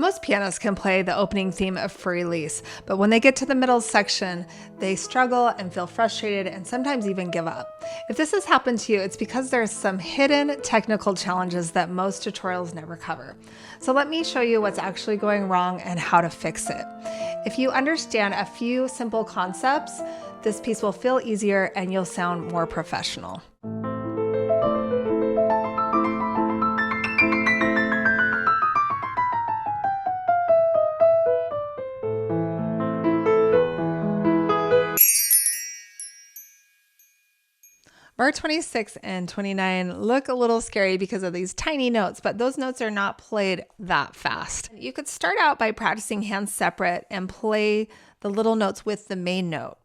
Most pianists can play the opening theme of Fur Elise, but when they get to the middle section, they struggle and feel frustrated and sometimes even give up. If this has happened to you, it's because there's some hidden technical challenges that most tutorials never cover. So let me show you what's actually going wrong and how to fix it. If you understand a few simple concepts, this piece will feel easier and you'll sound more professional. Bar 26 and 29 look a little scary because of these tiny notes, but those notes are not played that fast. You could start out by practicing hands separate and play the little notes with the main note.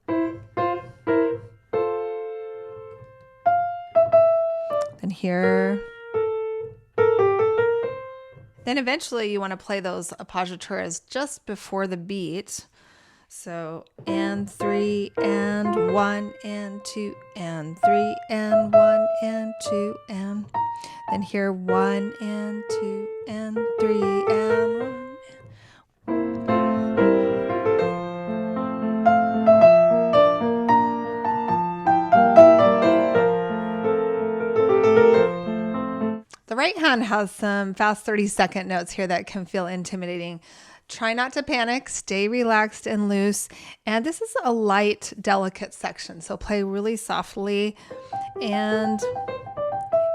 Then here. Then eventually you want to play those appoggiaturas just before the beat. So, and 3 and 1 and 2 and 3 and 1 and 2 and then here 1 and 2 and 3 and 1. The right hand has some fast 30-second notes here that can feel intimidating. Try not to panic, stay relaxed and loose. And this is a light, delicate section, so play really softly and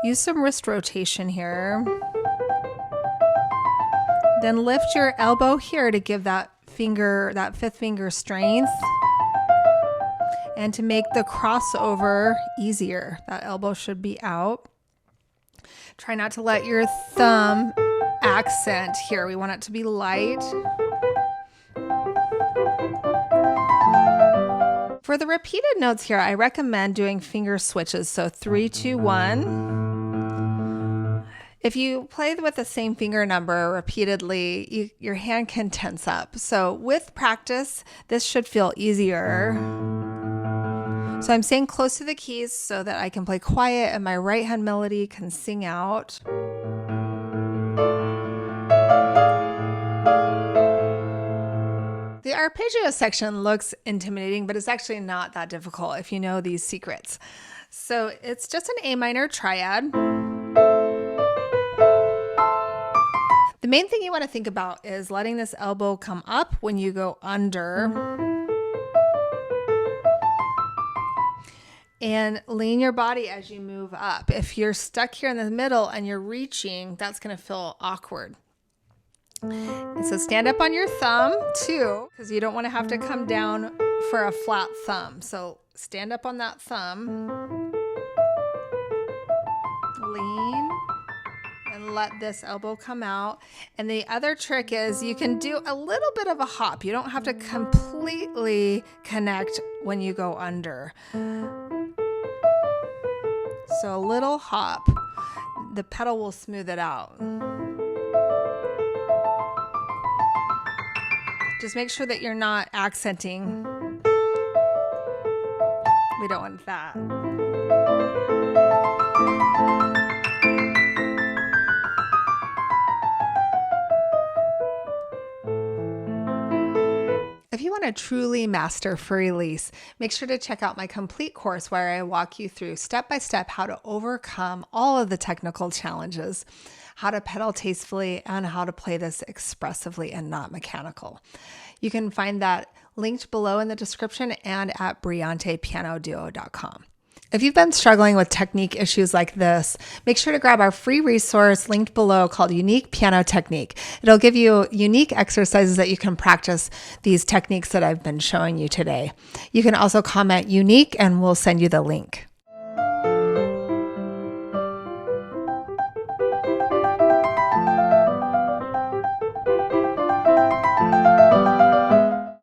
use some wrist rotation here. Then lift your elbow here to give that finger, that fifth finger, strength and to make the crossover easier. That elbow should be out. Try not to let your thumb accent here. We want it to be light. For the repeated notes here, I recommend doing finger switches. So 3, 2, 1. If you play with the same finger number repeatedly, your hand can tense up. So with practice, this should feel easier. So I'm staying close to the keys so that I can play quiet and my right hand melody can sing out. The arpeggio section looks intimidating, but it's actually not that difficult if you know these secrets. So it's just an A minor triad. The main thing you want to think about is letting this elbow come up when you go under. And lean your body as you move up. If you're stuck here in the middle and you're reaching, that's going to feel awkward. And so stand up on your thumb too, because you don't want to have to come down for a flat thumb. So stand up on that thumb. Lean and let this elbow come out. And the other trick is you can do a little bit of a hop. You don't have to completely connect when you go under. So a little hop, the pedal will smooth it out. Just make sure that you're not accenting. We don't want that. If you want to truly master Fur Elise, make sure to check out my complete course where I walk you through step by step how to overcome all of the technical challenges, how to pedal tastefully, and how to play this expressively and not mechanical. You can find that linked below in the description and at BrillantePianoDuo.com. If you've been struggling with technique issues like this, make sure to grab our free resource linked below called Unique Piano Technique. It'll give you unique exercises that you can practice these techniques that I've been showing you today. You can also comment unique and we'll send you the link.